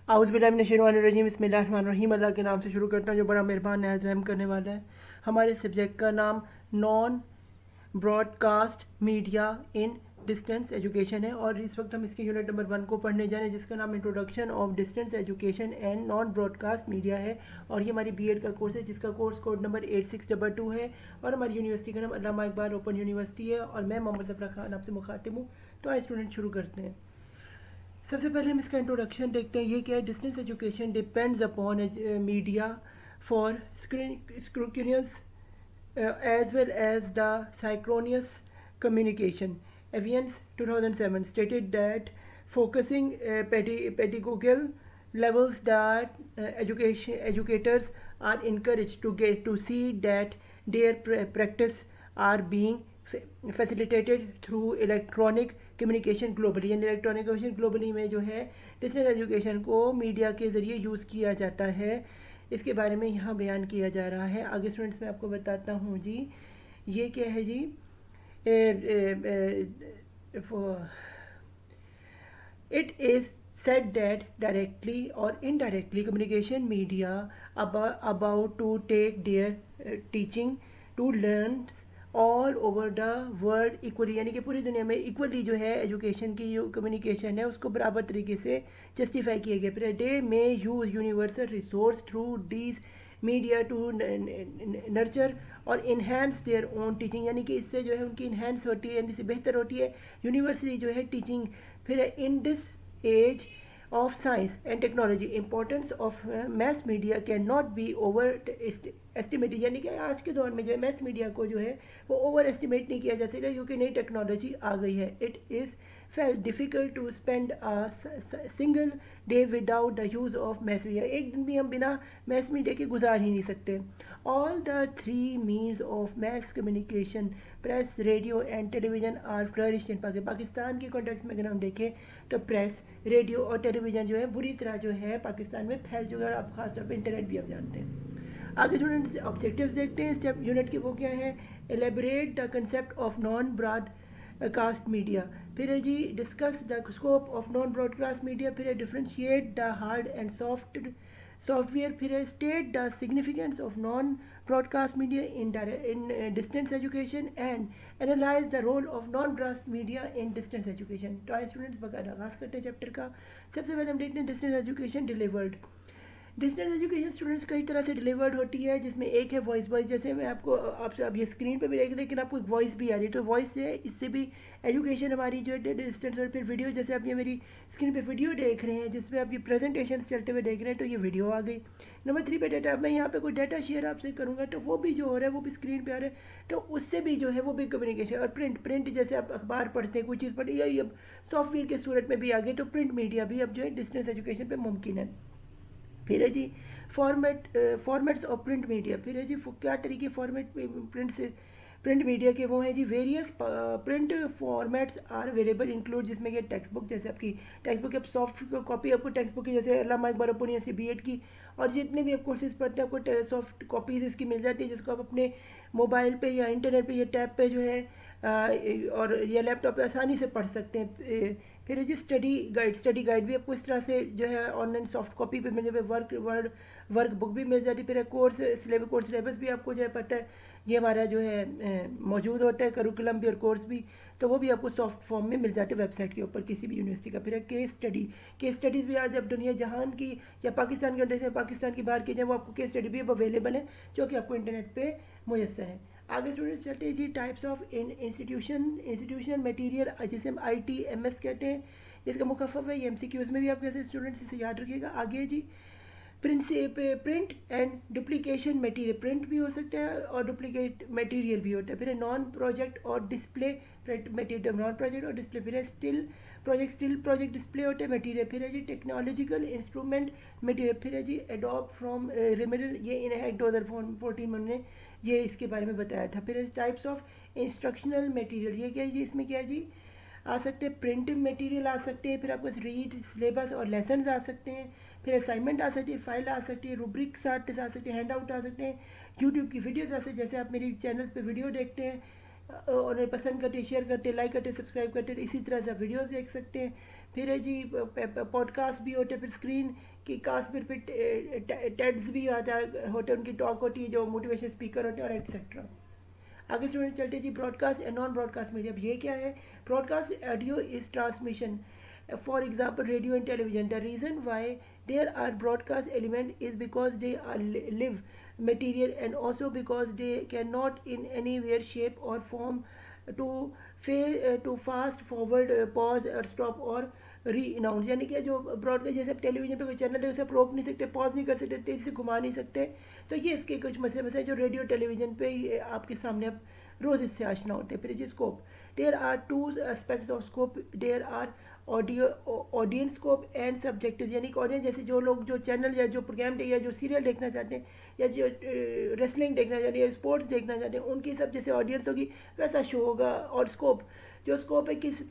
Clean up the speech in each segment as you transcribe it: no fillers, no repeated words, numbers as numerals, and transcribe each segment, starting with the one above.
आउज़ुबिल्लाहिमिनश्शैतानिर्रजीम बिस्मिल्लाहिर्रहमानिर्रहीम। अल्लाह के नाम से शुरू करता हूँ जो बड़ा मेहरबान नहायत रहम करने वाला है। हमारे सब्जेक्ट का नाम non broadcast media in distance education है और इस वक्त हम इसके यूनिट नंबर 1 को पढ़ने जा रहे हैं जिसका नाम introduction of distance education and non broadcast media है। और ये हमारी बीएड का कोर्स है जिसका कोर्स कोड नंबर 8622 है और हमारी यूनिवर्सिटी का नाम अल्लामा इकबाल ओपन यूनिवर्सिटी है और मैं मोहम्मद ज़फ़र खान आपसे मुखातिब हूँ। तो आइए स्टूडेंट शुरू करते हैं। सबसे पहले हम इसका इंट्रोडक्शन देखते हैं। ये क्या है? Distance education depends upon media for scrutinous as well as the synchronous communication. Avians 2007 stated that focusing pedagogical levels that educators are encouraged to see that their practice are being facilitated through electronic communication globally। यानी electronic communication globally में जो है distance education को media के ज़रिए use किया जाता है, इसके बारे में यहाँ बयान किया जा रहा है। आगे स्टूडेंट्स मैं आपको बताता हूँ जी। ये क्या है जी? It is said that directly or indirectly communication media about to take their teaching to learn all over the world equally, यानी कि पूरी दुनिया में इक्वली जो है एजुकेशन की जो कम्युनिकेशन है उसको बराबर तरीके से जस्टिफाई किया गया। फिर they may use universal resource through these media to nurture और इन्हेंस देयर ओन टीचिंग, यानी कि इससे जो है उनकी इन्हेंस होती है, यानी इससे बेहतर होती है यूनिवर्सली जो है टीचिंग। फिर in this age of science and technology importance of mass media cannot be over estimated, यानी कि आज के दौर में जो है मैस मीडिया को जो है वो ओवर एस्टिमेट नहीं किया जा सकता क्योंकि नई टेक्नोलॉजी आ गई है। It is fail difficult to spend a single day without the use of mass media, एक दिन भी हम बिना मैस मीडिया के गुजार ही नहीं सकते। All the three means of mass communication press radio and television are flourished in Pakistan के कॉन्टेक्स्ट में अगर हम देखें तो प्रेस रेडियो और टेलीविज़न जो है बुरी तरह जो है पाकिस्तान में फैल चुका है और आप खासतौर पर इंटरनेट भी आप जानते हैं। आगे स्टूडेंट्स ऑब्जेक्टिव्स देखते हैं स्टेप यूनिट की। वो क्या है? Elaborate the concept of non broadcast media. फिर है जी discuss the scope of non broadcast media. फिर है differentiate the hard and software. फिर है state the significance of non broadcast media in distance education and analyse the role of non broadcast media in distance education. तो आइए students बकायदा आगाज़ करते हैं चैप्टर का। सबसे पहले हम देखते हैं distance education delivered. Distance education students कई तरह से डिलीवर्ड होती है जिसमें एक है वॉइस। जैसे मैं आपको आपसे अब ये स्क्रीन पे भी देख रहे हैं लेकिन आपको एक वॉइस भी आ रही है, तो वॉइस से इससे भी एजुकेशन हमारी जो है डिस्टेंस। और फिर वीडियो, जैसे आप ये मेरी स्क्रीन पे वीडियो देख रहे हैं जिसमें आप ये प्रेजेंटेशन चलते हुए देख रहे हैं, तो ये वीडियो आ गई। नंबर 3 पे डाटा। मैं यहाँ पे कोई डाटा शेयर आपसे करूँगा तो वो भी जो हो रहा है वो भी स्क्रीन पे आ रहा है, तो उससे भी जो है वो भी कम्युनिकेशन। और प्रिंट जैसे आप अखबार पढ़ते हैं, कोई चीज़ पढ़ते हैं, अब सॉफ्टवेयर के सूरत में भी आ गए, तो प्रिंट मीडिया भी अब जो है डिस्टेंस एजुकेशन पर मुमकिन है। फिर है जी फॉर्मेट्स ऑफ प्रिंट मीडिया। फिर है जी क्या तरीके फॉर्मेट प्रिंट मीडिया के वो हैं जी। Various print formats are available include, जिसमें कि टेक्स्ट बुक, जैसे आपकी टेक्स्ट बुक अब सॉफ्ट कॉपी आपको टेक्स्ट बुक की, जैसे Allama Iqbal open university BEd की, और जितने भी आप कोर्सेज पढ़ते हैं आपको सॉफ्ट कॉपीज़ इसकी मिल जाती है जिसको आप अपने मोबाइल पे या इंटरनेट पे या टैब पे जो है और या लैपटॉप पे आसानी से पढ़ सकते हैं। फिर जी स्टडी गाइड भी आपको इस तरह से जो है ऑनलाइन सॉफ्ट कॉपी पे मिल जाए, वर्क बुक भी मिल जाती है। फिर कोर्स सिलेबस भी आपको जो है पता है ये हमारा जो है मौजूद होता है, करिकुलम भी और कोर्स भी, तो वो भी आपको सॉफ्ट फॉर्म में मिल जाते हैं वेबसाइट के ऊपर किसी भी यूनिवर्सिटी का। फिर केस स्टडीज़ भी आज अब दुनिया जहान की या पाकिस्तान के अंदर से पाकिस्तान की बाहर की जाए वो आपको केस स्टडी भी अब अवेलेबल है जो कि आपको इंटरनेट पर मुयसर है। आगे स्टूडेंट्स चलते हैं जी टाइप्स ऑफ इंस्टीट्यूशनल मटेरियल, जिसे हम ITMS कहते हैं, जिसका मुखफ़फ़ है। ये MCQs में भी आप कैसे स्टूडेंट्स इसे याद रखिएगा। आगे जी print and duplication material, print भी हो सकता है और डुप्लीकेट मटेरियल भी होता है। फिर नॉन प्रोजेक्ट और डिस्प्ले मटेरियल, नॉन प्रोजेक्ट और डिस्प्ले। फिर स्टिल प्रोजेक्ट डिस्प्ले होता है मटेरियल। फिर है जी टेक्नोलॉजिकल इंस्ट्रूमेंट मटेरियल। फिर है जी एडोप फ्रॉम रेमेडल, ये इनहैक 2014 में उन्होंने ये इसके बारे में बताया था। फिर टाइप्स ऑफ इंस्ट्रक्शनल मटेरियल, ये क्या है जी? इसमें क्या है जी आ सकते हैं प्रिंट मटेरियल आ सकते हैं, फिर आपको रीड सिलेबस और लेसन्स आ सकते हैं, फिर असाइनमेंट आ सकती है, फाइल आ सकती है, रूब्रिक्स आ सकते हैं, हैंड आउट आ सकते हैं, यूट्यूब की वीडियोज़ आ सकते हैं, जैसे आप मेरी चैनल्स पे वीडियो देखते हैं और पसंद करते, शेयर करते, लाइक करते, सब्सक्राइब करते, इसी तरह से आप वीडियोज़ देख सकते हैं। फिर है जी पॉडकास्ट भी होते हैं, फिर स्क्रीन की कास्ट, फिर टेड्स भी आता है, होते हैं, उनकी टॉक होती है जो मोटिवेशन स्पीकर होते हैं, और एटसेट्रा। आगे स्टूडेंट चलते जी broadcast and non broadcast media. अब ये क्या है? Broadcast audio is transmission, for example radio and television. The reason why there are broadcast element is because they are live material, and also because they cannot in any way shape or form to to fast forward, pause or stop or री announce. यानी कि जो broadcast जैसे television पे कोई channel है उसे आप रोक नहीं सकते, पॉज नहीं कर सकते, तेज़ी से घुमा नहीं सकते। तो ये इसके कुछ मसले जो रेडियो टेलीविजन पे आपके सामने अब रोज़ इससे आशना होते हैं। फिर जी scope, there are two aspects of scope, there are audio audience scope and subjective. यानी कि ऑडियंस जैसे जो लोग जो चैनल या जो प्रोग्राम या जो सीरियल देखना चाहते हैं, या जो रेसलिंग देखना चाहते हैं या स्पोर्ट्स देखना चाहते हैं, उनकी सब जैसे ऑडियंस होगी वैसा शो होगा। और स्कोप, जो स्कोप है किस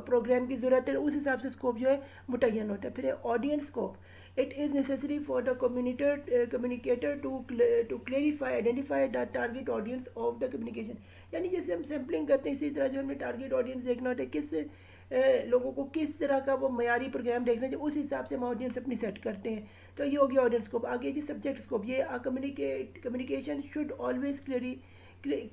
प्रोग्राम की ज़रूरत है, उस हिसाब से स्कोप जो है मुतय्यन होता है। फिर audience scope, it is necessary for the communicator to clarify, identify the target audience of the communication। यानी जैसे हम सैम्पलिंग करते हैं, इसी तरह जो हमें टारगेट ऑडियंस देखना होता है, किस लोगों को किस तरह का वो मयारी प्रोग्राम देखना चाहिए, उस हिसाब से हम ऑडियंस अपनी सेट करते हैं। तो ये हो गया ऑडियंस स्कोप। आगे जी सब्जेक्ट स्कोप, ये communication should always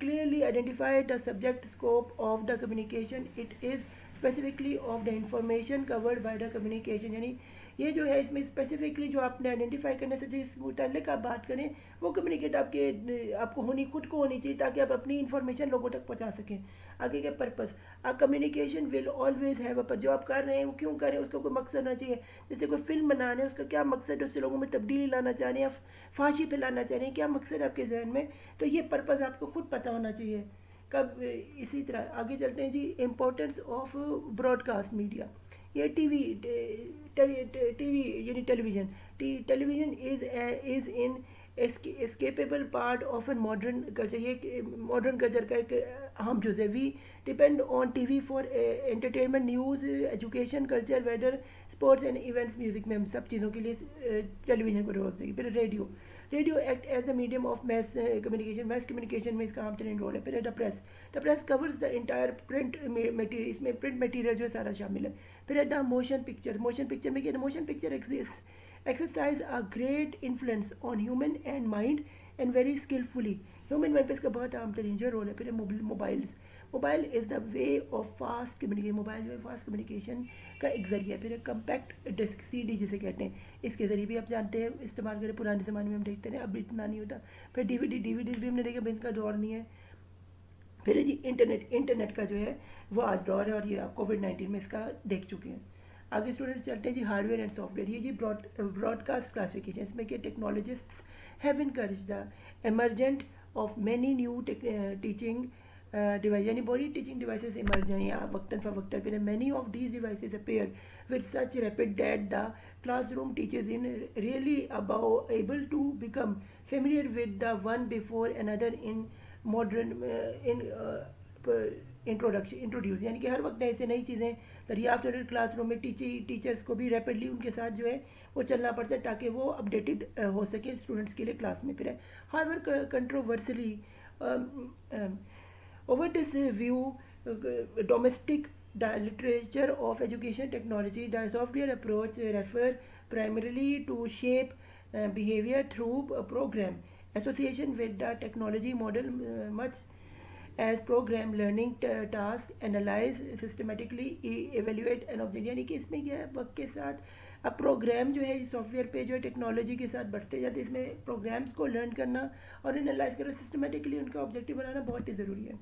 clearly identify the subject scope of the communication. It is specifically of the information covered by the communication। यानी ये जो है इसमें स्पेसिफिकली जो आपने आइडेंटिफाई करने से जिस मुतल्लिक आप बात करें वो कम्युनिकेट आपको खुद को होनी चाहिए, ताकि आप अपनी इन्फॉर्मेशन लोगों तक पहुंचा सकें। आगे के purpose, a communication will always have a, पर जो आप कर रहे हैं वो क्यों कर रहे हैं उसका कोई मकसद होना चाहिए। जैसे कोई फिल्म बना रहे हैं, उसका क्या मकसद है, उससे लोगों में तब्दीली लाना चाह रहे हैं या फांसी फैलाना चाह रहे हैं, क्या मकसद है आपके जहन में, तो ये पर्पज़ आपको खुद पता होना चाहिए। कब इसी तरह आगे चलते हैं जी, इम्पोर्टेंस ऑफ ब्रॉडकास्ट मीडिया। ये टीवी यानी television is in escapable part of a modern culture। ये मॉडर्न कल्चर का एक अहम जुज़ है। We depend on TV for entertainment, news, education, culture, weather, sports and events, music में हम सब चीज़ों के लिए टेलीविज़न को रोज़ देंगे। फिर radio act as a medium of mass communication में इसका अहम तरीन रोल है। फिर the press covers the entire print material, इसमें प्रिंट मटीरियल जो है सारा शामिल है। फिर है द मोशन पिक्चर में क्या, motion picture exercise a great influence on human and mind and very skillfully। Human mind पे इसका बहुत अहम तरीन जो रोल है। फिर mobile is the way of fast communication. Mobile जो है फास्ट कम्युनिकेशन का एक ज़रिया। फिर कंपैक्ट डिस्क, सीडी जिसे कहते हैं, इसके ज़रिए भी आप जानते हैं इस्तेमाल करें, पुराने ज़माने में हम देखते हैं, अब इतना नहीं होता। फिर डीवीडीज़ भी हमने देखा, इनका दौर नहीं है। फिर जी इंटरनेट का जो है वो आज दौर है, और ये आप कोविड-19 में इसका देख चुके हैं। आगे स्टूडेंट्स चलते हैं जी हार्डवेयर एंड सॉफ्टवेयर। ये जी ब्रॉडकास्ट क्लासिफिकेशन, इसमें कि technologists have encourage the emergent of many new teaching device. यानी बड़ी टीचिंग डिवाइसेस इमर्ज हैं या वक्तन फवक्तन। फिर many of these devices appear with such rapid that the classroom teachers in really about able to become familiar with the one before another in modern introduce. यानी कि हर वक्त ऐसे नई चीज़ें दरियाफ्त हो रही क्लासरूम में, टीचर्स को भी रैपिडली उनके साथ जो है वो चलना पड़ता है ताकि वो अपडेटेड हो सके स्टूडेंट्स के लिए क्लास में। फिर है however controversially over this view domestic the literature of education technology, the software approach refer primarily to shape behavior through a program association with the technology model, much as program learning task analyze systematically evaluate and object। यानी कि इसमें क्या है, वक्त के साथ अब programme जो है सॉफ्टवेयर पे जो है टेक्नोलॉजी के साथ बढ़ते जाते हैं, इसमें प्रोग्राम्स को लर्न करना और एनालाइज करना, सिस्टमेटिकली उनका ऑब्जेक्टिव बनाना बहुत ही ज़रूरी है।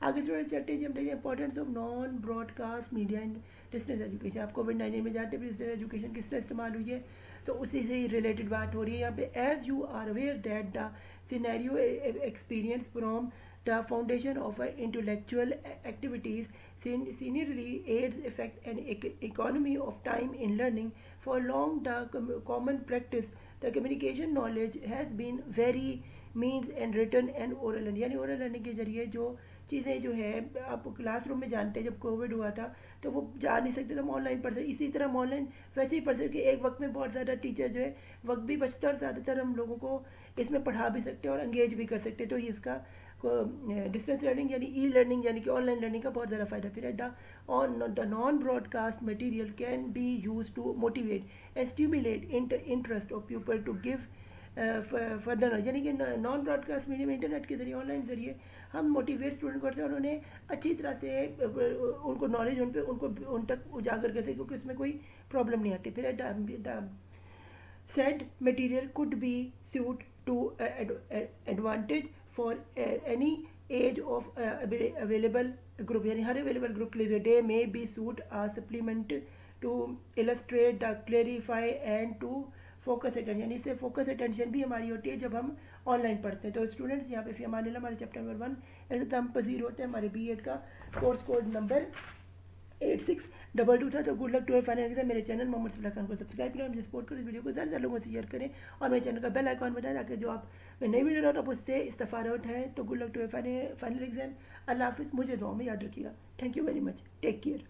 आगे स्टूडेंट्स चलते हैं जी हम देखिए importance of non broadcast media and distance education. आप कोविड-19 में जानते हैं डिस्टेंस एजुकेशन किस तरह इस्तेमाल हुई है, तो उसी से ही रिलेटेड बात हो रही है यहाँ पे। As you are aware that the scenario experience from the foundation of intellectual activities scenery aids effect and economy of time in learning. For long the common practice the communication knowledge has been very means and written and oral learning। यानी oral learning के जरिए जो चीज़ें जो है आप classroom में जानते हैं, जब कोविड हुआ था तो वो जा नहीं सकते, तो हम ऑनलाइन पढ़ सकते। इसी तरह हम ऑनलाइन वैसे ही पढ़ सकते कि एक वक्त में बहुत ज़्यादा टीचर जो है वक्त भी बचता है और ज़्यादातर हम लोगों को इसमें पढ़ा भी सकते हैं और एंगेज भी कर सकते हैं। तो ये इसका को डिस्टेंस लर्निंग यानी ई लर्निंग यानी कि ऑनलाइन लर्निंग का बहुत ज़्यादा फ़ायदा। फिर the non broadcast material can be use to motivate and stimulate interest of people to give further knowledge, यानी कि नॉन ब्रॉडकास्ट मीडियम इंटरनेट के ज़रिए ऑनलाइन ज़रिए हम मोटिवेट स्टूडेंट करते हैं और उन्हें अच्छी तरह से उनको नॉलेज उन तक उजागर कर सके, क्योंकि उसमें कोई प्रॉब्लम नहीं आती। फिर the said material could be suited to advantage for any age of available group, यानी हर अवेलेबल ग्रुप के लिए they may be suit a supplement to illustrate the clarify and to focus attention, यानी इससे focus attention भी हमारी होती है जब हम ऑनलाइन पढ़ते हैं। तो स्टूडेंट्स यहाँ पे फिर हमारे हमारे चैप्टर नंबर 1 ऐसे तो हम पजीर होते हैं। हमारे B.Ed का कोर्स कोड नंबर 8622 था। तो good luck to final exam. मेरे चैनल मोहम्मद सफला खान को सब्सक्राइब करें, मुझे सपोर्ट करें, इस वीडियो को ज़्यादा लोगों से शेयर करें और मेरे चैनल का बेल आइकॉन बताएं ताकि जो आप मैं नई वीडियो डालता हूँ उससे इस्तफादा उठाएँ। तो good luck to final exam. अल्लाह हाफिज़। मुझे दुआ में याद रखिएगा। Thank you very much. Take care.